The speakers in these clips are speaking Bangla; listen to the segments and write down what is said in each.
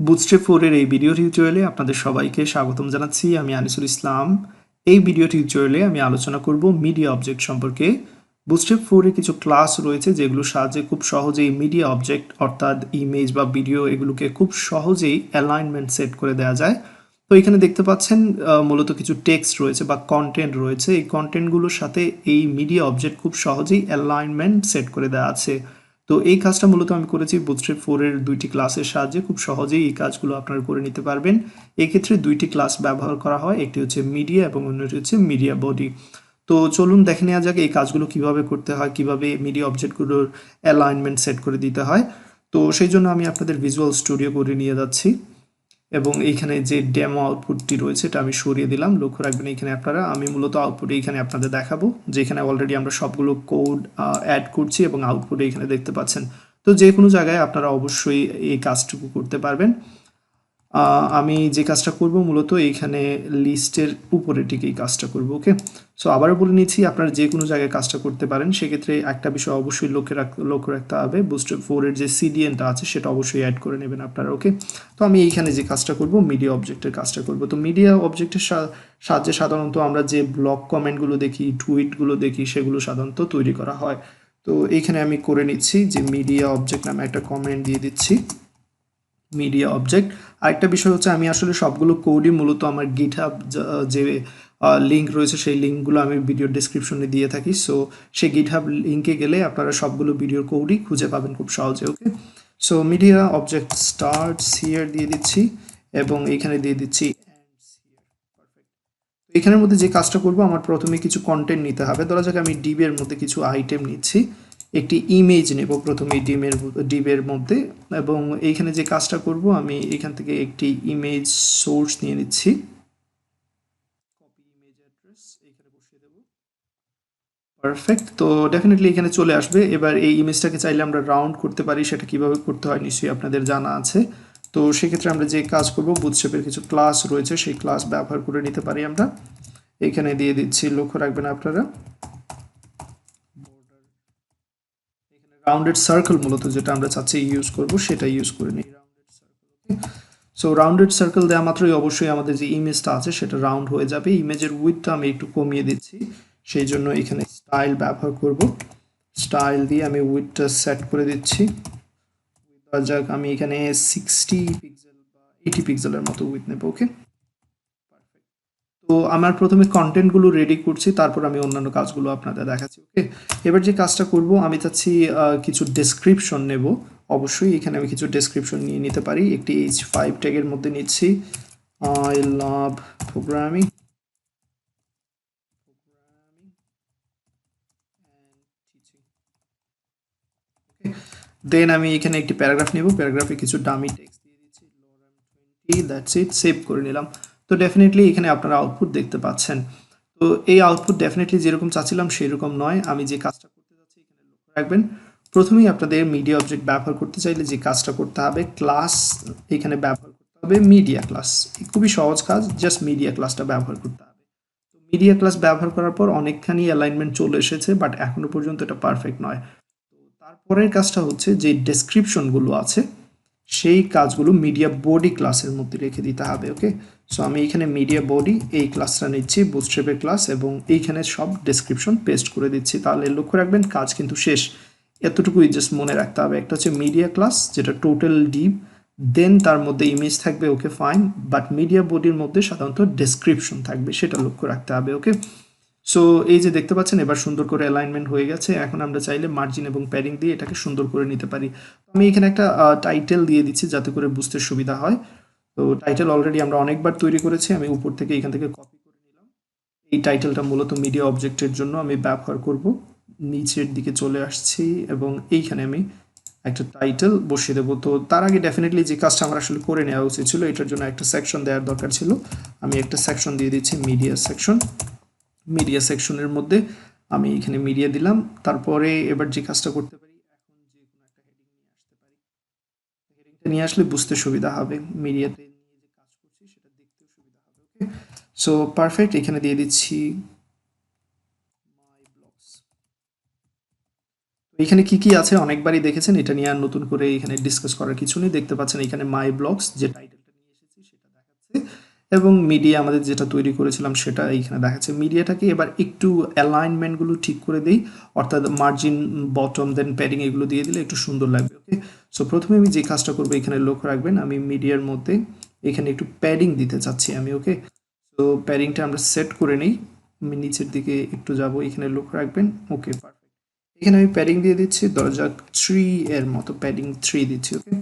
বুটস্ট্র্যাপ 4 এর এই ভিডিও টিউটোরিয়ালে আপনাদের সবাইকে স্বাগতম জানাচ্ছি। আমি আনিসুল ইসলাম। এই ভিডিও টিউটোরিয়ালে আমি আলোচনা করব মিডিয়া অবজেক্ট সম্পর্কে। বুটস্ট্র্যাপ 4 এ কিছু ক্লাস রয়েছে যেগুলোর সাহায্যে খুব সহজেই মিডিয়া অবজেক্ট অর্থাৎ ইমেজ বা ভিডিও এগুলোকে খুব সহজেই অ্যালাইনমেন্ট সেট করে দেওয়া যায়। তো এখানে দেখতে পাচ্ছেন মূলত কিছু টেক্সট রয়েছে বা কন্টেন্ট রয়েছে। এই কন্টেন্টগুলোর সাথে এই মিডিয়া অবজেক্ট খুব সহজেই অ্যালাইনমেন্ট সেট করে দেওয়া আছে। তো এই কাজটা মূলত আমি করেছি বুটস্ট্র্যাপ 4 এর দুইটি ক্লাসের সাহায্যে। খুব সহজেই এই কাজগুলো আপনারা করে নিতে পারবেন। এক্ষেত্রে দুইটি ক্লাস ব্যবহার করা হয়, একটি হচ্ছে মিডিয়া এবং অন্যটি হচ্ছে মিডিয়া বডি। তো চলুন দেখে নেওয়া যাক এই কাজগুলো কিভাবে করতে হয়, কিভাবে মিডিয়া অবজেক্টগুলোর অ্যালাইনমেন্ট সেট করে দিতে হয়। তো সেই জন্য আমি আপনাদের ভিজুয়াল স্টুডিও করে নিয়ে যাচ্ছি এবং এইখানে যে ডেমো আউটপুটটি রয়েছে এটা আমি সরিয়ে দিলাম। লক্ষ্য রাখবেন এইখানে আপনারা, আমি মূলত আউটপুট এইখানে আপনাদের দেখাবো যেখানে অলরেডি আমরা সবগুলো কোড অ্যাড করছি এবং আউটপুট এইখানে দেখতে পাচ্ছেন। তো যে কোনো জায়গায় আপনারা অবশ্যই এই কাজটুকু করতে পারবেন। আমি যে কাজটা করব মূলত এইখানে লিস্টের উপরে ঠিক এই কাজটা করব। ওকে, সো আবারও বলে নিচ্ছি, আপনারা যে কোনো জায়গায় কাজটা করতে পারেন। সেক্ষেত্রে একটা বিষয় অবশ্যই লক্ষ্য রাখতে হবে, বুটস্ট্র্যাপ 4 এর যে সিডিএনটা আছে সেটা অবশ্যই অ্যাড করে নেবেন আপনারা। ওকে, তো আমি এইখানে যে কাজটা করব মিডিয়া অবজেক্টের কাজটা করব। তো মিডিয়া অবজেক্টের সাহায্যে সাধারণত আমরা যে ব্লগ কমেন্টগুলো দেখি, টুইটগুলো দেখি, সেগুলো সাধারণত তৈরি করা হয়। তো এইখানে আমি করে নিচ্ছি যে মিডিয়া অবজেক্ট নামে একটা কমেন্ট দিয়ে দিচ্ছি, মিডিয়া অবজেক্ট। আরেকটা বিষয় হচ্ছে আমি আসলে সবগুলো কোডই মূলত আমার গিটহাব যে লিঙ্ক রয়েছে সেই লিঙ্কগুলো আমি ভিডিও ডেসক্রিপশনে দিয়ে থাকি। সো সেই গিটহাব লিঙ্কে গেলে আপনারা সবগুলো ভিডিওর কোডই খুঁজে পাবেন খুব সহজে। Okay, so media object starts here দিয়ে দিচ্ছি এবং এইখানে দিয়ে দিচ্ছি এখানের মধ্যে যে কাজটা করব, আমার প্রথমে কিছু কন্টেন্ট নিতে হবে। ধরা যাক আমি ডিবের মধ্যে কিছু আইটেম নিচ্ছি, একটি ইমেজ নেব প্রথমে ডিবের মধ্যে, এবং এইখানে যে কাজটা করব আমি এখান থেকে একটি ইমেজ সোর্স নিয়ে নিচ্ছি, কপি ইমেজ অ্যাড্রেস এইখানে বসিয়ে দেব। পারফেক্ট, তো ডেফিনেটলি এখানে চলে আসবে। এবার এই ইমেজটাকে চাইলে আমরা রাউন্ড করতে পারি, সেটা কিভাবে করতে হয় নিশ্চয়ই আপনাদের জানা আছে। তো সেক্ষেত্রে আমরা যে কাজ করব, বুটস্ট্র্যাপের কিছু ক্লাস রয়েছে সেই ক্লাস ব্যবহার করে নিতে পারি আমরা। এখানে দিয়ে দিচ্ছি, লক্ষ্য রাখবেন আপনারা, রাউন্ডেড সার্কেল মূলত যেটা আমরা চাচ্ছি ইউজ করব সেটা ইউজ করে নিই। সো রাউন্ডেড সার্কেল দেওয়া মাত্রই অবশ্যই আমাদের যে ইমেজটা আছে সেটা রাউন্ড হয়ে যাবে। ইমেজের উইথটা আমি একটু কমিয়ে দিচ্ছি, সেই জন্য এখানে স্টাইল ব্যবহার করব। স্টাইল দিয়ে আমি উইথটা সেট করে দিচ্ছি। যাক আমি এখানে 60 পিক্সেল বা 80 পিক্সেলের মতো উইথ নেব। ওকে, তো আমার প্রথমে কন্টেন্টগুলো রেডি করছি, তারপর আমি অন্যান্য কাজগুলো আপনাদের দেখাচ্ছি। ওকে, এবার যে কাজটা করব আমি চাচ্ছি কিছু ডেসক্রিপশন নেব। অবশ্যই এখানে আমি কিছু ডেসক্রিপশন নিয়ে নিতে পারি। একটি H5 ট্যাগের মধ্যে নিচ্ছি, আই লাভ প্রোগ্রামিং, দেন আমি এখানে একটি প্যারাগ্রাফ নেব, প্যারাগ্রাফে কিছু ডামি টেক্সট দিয়ে দিচ্ছি, দ্যাটস ইট, সেভ করে নিলাম। তো ডেফিনেটলি এখানে আপনারা আউটপুট দেখতে পাচ্ছেন। তো এই আউটপুট ডেফিনেটলি যেরকম চাচ্ছিলাম সেরকম নয়। আমি যে কাজটা করতে যাচ্ছি এখানে লক্ষ্য রাখবেন, প্রথমেই আপনাদের মিডিয়া অবজেক্ট ব্যবহার করতে চাইলে যে কাজটা করতে হবে, ক্লাস এখানে ব্যবহার করতে হবে মিডিয়া ক্লাস। খুবই সহজ কাজ, জাস্ট মিডিয়া ক্লাসটা ব্যবহার করতে হবে। তো মিডিয়া ক্লাস ব্যবহার করার পর অনেকখানি অ্যালাইনমেন্ট চলে এসেছে, বাট এখনো পর্যন্ত এটা পারফেক্ট নয়। তো তারপরের কাজটা হচ্ছে যে ডেসক্রিপশনগুলো আছে সেই কাজগুলো মিডিয়া বডি ক্লাসের মধ্যে রেখে দিতে হবে। ওকে, সো আমি এখানে মিডিয়া বডি এই ক্লাসটা নিচ্ছি, বুটস্ট্র্যাপের ক্লাস, এবং এইখানে সব ডেসক্রিপশন পেস্ট করে দিচ্ছি। তাহলে লক্ষ্য রাখবেন কাজ কিন্তু শেষ। এতটুকুই জাস্ট মনে রাখতে হবে, একটা হচ্ছে মিডিয়া ক্লাস যেটা টোটাল ডিপ, দেন তার মধ্যে ইমেজ থাকবে। ওকে ফাইন, বাট মিডিয়া বডির মধ্যে সাধারণত ডেসক্রিপশন থাকবে, সেটা লক্ষ্য রাখতে হবে। ওকে, সো এই যে দেখতে পাচ্ছেন এবার সুন্দর করে অ্যালাইনমেন্ট হয়ে গেছে। এখন আমরা চাইলে মার্জিন এবং প্যাডিং দিয়ে এটাকে সুন্দর করে নিতে পারি। আমি এখানে একটা টাইটেল দিয়ে দিচ্ছি যাতে করে বুঝতে সুবিধা হয়। তো টাইটেল অলরেডি আমরা অনেকবার তৈরি করেছি, আমি উপর থেকে এখান থেকে কপি করে নিলাম। এই টাইটেলটা মূলত মিডিয়া অবজেক্টের জন্য আমি ব্যবহার করব। নিচের দিকে চলে আসছি এবং এইখানে আমি একটা টাইটেল বসিয়ে দেবো। তো তার আগে ডেফিনেটলি যে কাজটা আমার আসলে করে নেওয়া উচিত ছিল, এটার জন্য একটা সেকশন দেওয়ার দরকার ছিল। আমি একটা সেকশন দিয়ে দিচ্ছি, মিডিয়া সেকশন। মিডিয়া সেকশনের মধ্যে আমি এখানে মিডিয়া দিলাম। তারপরে এবার যে কাজটা করতে পারি, এখন যে কোনো একটা হেডিং নিয়ে আসতে পারি। হেডিংটা নিয়ে আসলে বুঝতে সুবিধা হবে, মিডিয়াতে নিয়ে যে কাজ করছি সেটা দেখতেও সুবিধা হবে। ওকে, সো পারফেক্ট, এখানে দিয়ে দিচ্ছি মাই ব্লগস। তো এখানে কি কি আছে অনেকবারই দেখেছেন, এটা নিয়ে আর নতুন করে এখানে ডিসকাস করার কিছু নেই। দেখতে পাচ্ছেন এখানে মাই ব্লগস যে টাইটেলটা নিয়ে এসেছি সেটা দেখাচ্ছে, এবং মিডিয়া আমাদের যেটা তৈরি করেছিলাম সেটা এইখানে দেখাচ্ছে। মিডিয়াটাকে এবার একটু অ্যালাইনমেন্টগুলো ঠিক করে দেই, অর্থাৎ মার্জিন, বটম, দেন প্যাডিং এগুলো দিয়ে দিলে একটু সুন্দর লাগবে। ওকে, সো প্রথমে আমি যে কাজটা করবো এখানে লক্ষ্য রাখবেন, আমি মিডিয়ার মধ্যে এখানে একটু প্যাডিং দিতে চাচ্ছি আমি। ওকে, তো প্যাডিংটা আমরা সেট করে নিই, আমি নিচের দিকে একটু যাব, এখানে লক্ষ্য রাখবেন। ওকে, এখানে আমি প্যাডিং দিয়ে দিচ্ছি, ধরা যাক 3 এর মতো প্যাডিং 3 দিচ্ছি। ওকে,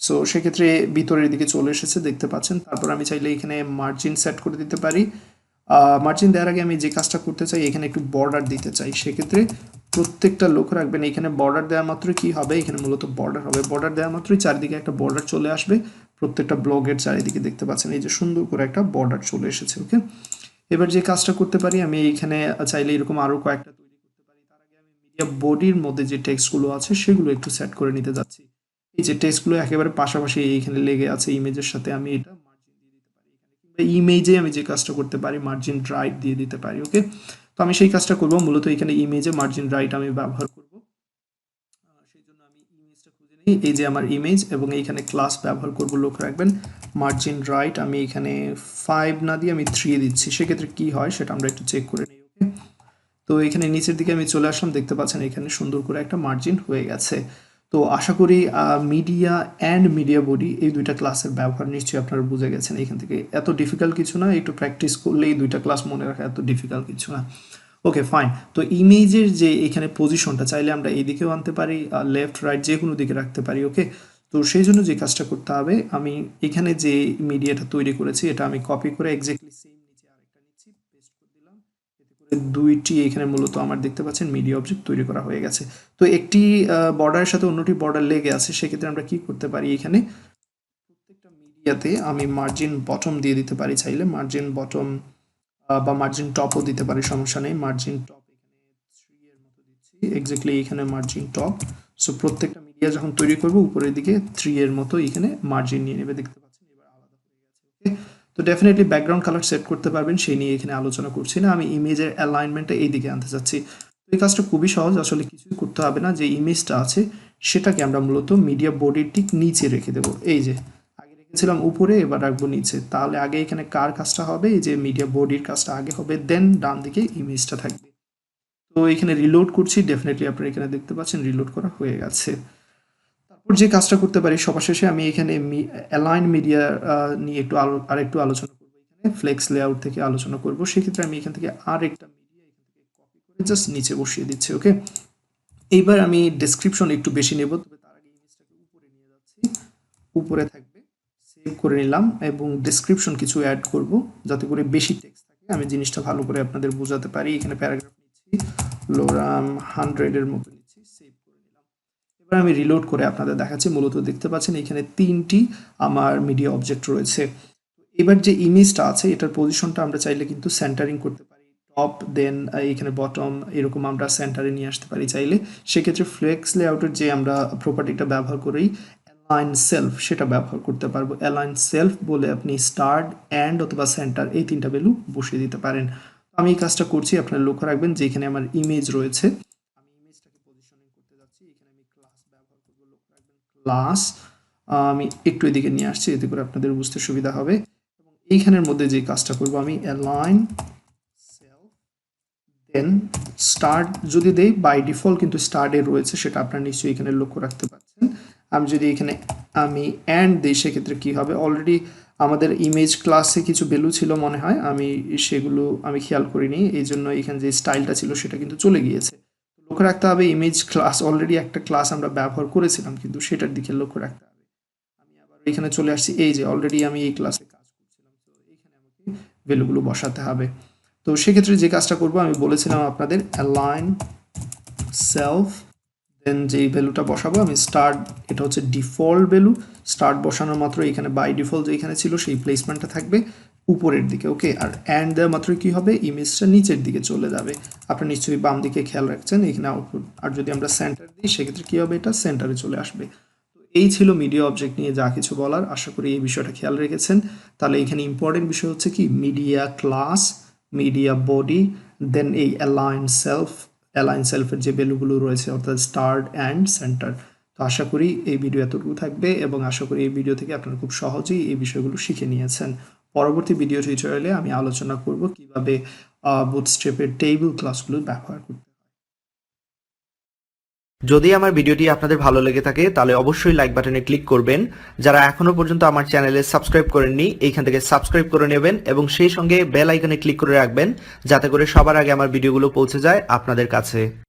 সো সেক্ষেত্রে ভিতরের দিকে চলে এসেছে দেখতে পাচ্ছেন। তারপর আমি চাইলে এখানে মার্জিন সেট করে দিতে পারি। মার্জিন দেওয়ার আগে আমি যে কাজটা করতে চাই, এখানে একটু বর্ডার দিতে চাই। সেক্ষেত্রে প্রত্যেকটা লক্ষ্য রাখবেন, এখানে বর্ডার দেওয়া মাত্র কি হবে, এখানে মূলত বর্ডার হবে। বর্ডার দেওয়া মাত্রই চারিদিকে একটা বর্ডার চলে আসবে, প্রত্যেকটা ব্লগের চারিদিকে দেখতে পাচ্ছেন এই যে সুন্দর করে একটা বর্ডার চলে এসেছে। ওকে, এবার যে কাজটা করতে পারি, আমি এইখানে চাইলে এরকম আরও কয়েকটা তৈরি করতে পারি। তার আগে আমি মিডিয়া বডির মধ্যে যে টেক্সটগুলো আছে সেগুলো একটু সেট করে নিতে যাচ্ছি। এই যে টেক্সটগুলো একেবারে পাশাপাশি এইখানে লেগে আছে ইমেজের সাথে, আমি এটা মার্জিন দিয়ে দিতে পারি এখানে, কিংবা ইমেজে আমি যে কাজটা করতে পারি মার্জিন রাইট দিয়ে দিতে পারি। ওকে, তো আমি সেই কাজটা করব, মূলত এখানে ইমেজে মার্জিন রাইট আমি ব্যবহার করব। সেই জন্য আমি ইমেজটা খুঁজে নিই, এই যে আমার ইমেজ, এবং এইখানে ক্লাস ব্যবহার করব। লক্ষ্য রাখবেন মার্জিন রাইট আমি এখানে 5 না দিয়ে আমি 3 দিচ্ছি। সেক্ষেত্রে কি হয় সেটা আমরা একটু চেক করে নিই। ওকে, তো এখানে নিচের দিকে আমি চলে আসলাম, দেখতে পাচ্ছেন এখানে সুন্দর করে একটা মার্জিন হয়ে গেছে। তো আশা করি মিডিয়া অ্যান্ড মিডিয়া বডি এই দুইটা ক্লাসের ব্যবহার নিশ্চয়ই আপনারা বুঝে গেছেন। এখান থেকে এত ডিফিকাল্ট কিছু না, একটু প্র্যাকটিস করলেই দুইটা ক্লাস মনে রাখা এত ডিফিকাল্ট কিছু না। ওকে, ফাইন। তো ইমেজের যে এখানে পজিশনটা চাইলে আমরা এইদিকেও আনতে পারি, লেফট রাইট যে কোনো দিকে রাখতে পারি। ওকে, তো সেই জন্য যে কাজটা করতে হবে, আমি এখানে যে মিডিয়াটা তৈরি করেছি এটা আমি কপি করে এক্স্যাক্টলি সেম নিচে আরেকটা নিচ্ছি, পেস্ট করে দিলাম। এতে করে দুইটি এখানে মূলত আমার দেখতে পাচ্ছেন মিডিয়া অবজেক্ট তৈরি করা হয়ে গেছে। তো একটি বর্ডারের সাথে অন্যটি বর্ডার লেগে আছে, সেক্ষেত্রে আমরা কি করতে পারি, এখানে প্রত্যেকটা মিডিয়াতে আমি মার্জিন বটম দিয়ে দিতে পারি, চাইলে মার্জিন বটম বা মার্জিন টপও দিতে পারি, সমস্যা নেই। মার্জিন টপ এখানে 3 এর মতো দিচ্ছি, এক্স্যাক্টলি এখানে মার্জিন টপ। সো প্রত্যেকটা মিডিয়া যখন তৈরি করব উপরের দিকে 3 এর মতো এখানে মার্জিন নিয়ে নেবে, দেখতে পাচ্ছেন এবার আলাদা হয়ে গেছে। ওকে, তো ডেফিনেটলি ব্যাকগ্রাউন্ড কালার সেট করতে পারবেন, সেই নিয়ে এখানে আলোচনা করছি না। আমি ইমেজের অ্যালাইনমেন্টটা এই দিকে আনতে চাচ্ছি। তো এই কাজটা খুবই সহজ, আসলে কিছুই করতে হবে না। যে ইমেজটা আছে সেটাকে আমরা মূলত মিডিয়া বডির ঠিক নিচে রেখে দেবো। এই যে আগে রেখেছিলাম উপরে, এবার রাখবো নিচে। তাহলে আগে এখানে কার কাজটা হবে, এই যে মিডিয়া বডির কাজটা আগে হবে, দেন ডান দিকে ইমেজটা থাকবে। তো এখানে রিলোড করছি, ডেফিনেটলি আপনারা এখানে দেখতে পাচ্ছেন রিলোড করা হয়ে গেছে। তারপর যে কাজটা করতে পারি, সবার শেষে আমি এখানে অ্যালাইন মিডিয়া নিয়ে আর একটু আলোচনা করবো। এখানে ফ্লেক্স লেআউট থেকে আলোচনা করব। সেক্ষেত্রে আমি এখান থেকে আর একটা মিডিয়া এখান থেকে কপি করে জাস্ট নিচে বসিয়ে দিচ্ছি। ওকে, এইবার আমি ডেসক্রিপশন একটু বেশি নেব, তবে তার আগে ইমেজটাকে উপরে নিয়ে যাচ্ছি, উপরে থাকবে। সেভ করে নিলাম, এবং ডেসক্রিপশন কিছু অ্যাড করব যাতে করে বেশি টেক্সট থাকে, আমি জিনিসটা ভালো করে আপনাদের বোঝাতে পারি। এখানে প্যারাগ্রাফ নিচ্ছি, লোরাম 100 এর মতো নিচ্ছি, সেভ করে নিলাম। এবার আমি রিলোড করে আপনাদের দেখাচ্ছি। মূলত দেখতে পাচ্ছেন এখানে 3টি আমার মিডিয়া অবজেক্ট রয়েছে। এবার যে ইমেজটা আছে এটার পজিশনটা আমরা চাইলে কিন্তু সেন্টারিং করতে পারি, টপ দেন এখানে বটম, এরকম আমরা সেন্টারে নিয়ে আসতে পারি চাইলে। সেক্ষেত্রে ফ্লেক্স লেআউটের যে আমরা প্রপার্টিটা ব্যবহার করি অ্যালাইন সেলফ, সেটা ব্যবহার করতে পারবো। অ্যালাইন সেলফ বলে আপনি স্টার্ট, এন্ড অথবা সেন্টার এই 3টা ভ্যালু বসিয়ে দিতে পারেন। আমি এই কাজটা করছি, আপনারা লক্ষ্য রাখবেন যে এখানে আমার ইমেজ রয়েছে, আমি ইমেজটাকে পজিশনিং করতে যাচ্ছি। এখানে আমি ক্লাস ব্যবহার করবো, লক্ষ্য রাখবেন ক্লাস। আমি একটু এদিকে নিয়ে আসছি, এতে করে আপনাদের বুঝতে সুবিধা হবে। এবং এইখানের মধ্যে যে কাজটা করব, আমি অ্যালাইন সেলফ দেন স্টার্ট যদি দেই, বাই ডিফল্ট কিন্তু স্টার্টে রয়েছে, সেটা আপনারা নিশ্চয়ই এখানে লক্ষ্য রাখতে পারছেন। আমি যদি এখানে আমি অ্যান্ড দিই, সেক্ষেত্রে কি হবে, অলরেডি আমাদের ইমেজ ক্লাসে কিছু ভ্যালু ছিল মনে হয়, আমি সেগুলো আমি খেয়াল করিনি, এই জন্য এখানে যে স্টাইলটা ছিল সেটা কিন্তু চলে গিয়েছে। লক্ষ্য রাখতে হবে ইমেজ ক্লাস, অলরেডি একটা ক্লাস আমরা ব্যবহার করেছিলাম, কিন্তু সেটার দিকে লক্ষ্য রাখতে হবে। আমি আবার এখানে চলে আসছি, এই যে অলরেডি আমি এই ক্লাসে কাজ করছিলাম, তো এখানে আমাকে ভ্যালুগুলো বসাতে হবে। তো সেক্ষেত্রে যে কাজটা করব, আমি বলেছিলাম আপনাদের অ্যালাইন সেলফ, দেন যেই ভ্যালুটা বসাবো আমি স্টার্ট, এটা হচ্ছে ডিফল্ট ভ্যালু। স্টার্ট বসানোর মাত্র এখানে বাই ডিফল্ট যেখানে ছিল সেই প্লেসমেন্টটা থাকবে উপরের দিকে। ওকে, আর অ্যান্ড দেওয়া মাত্র কি হবে, ইমেজটা নিচের দিকে চলে যাবে। আপনি নিশ্চয়ই বাম দিকে খেয়াল রাখছেন এখানে আউটপুট। আর যদি আমরা সেন্টার দিই, সেক্ষেত্রে কি হবে, এটা সেন্টারে চলে আসবে। তো এই ছিল মিডিয়া অবজেক্ট নিয়ে যা কিছু বলার, আশা করি এই বিষয়টা খেয়াল রেখেছেন। তাহলে এখানে ইম্পর্টেন্ট বিষয় হচ্ছে কি, মিডিয়া ক্লাস, মিডিয়া বডি, দেন এই অ্যালাইন সেলফ, অ্যালাইন সেলফের যে ভ্যালুগুলো রয়েছে অর্থাৎ স্টার্ট অ্যান্ড সেন্টার। তো আশা করি এই ভিডিও এতটুকু থাকবে এবং আশা করি এই ভিডিও থেকে আপনারা খুব সহজেই এই বিষয়গুলো শিখে নিয়েছেন। পরবর্তী ভিডিও টিউটোরিয়ালে আমি আলোচনা করব কিভাবে বুটস্ট্র্যাপের টেবিল ক্লাসগুলো ব্যবহার করতে। যদি আমার ভিডিওটি আপনাদের ভালো লেগে থাকে তাহলে অবশ্যই লাইক বাটনে ক্লিক করবেন। যারা এখনো পর্যন্ত আমার চ্যানেলে সাবস্ক্রাইব করেননি এইখান থেকে সাবস্ক্রাইব করে নেবেন এবং সেই সঙ্গে বেল আইকনে ক্লিক করে রাখবেন যাতে করে সবার আগে আমার ভিডিওগুলো পৌঁছে যায় আপনাদের কাছে।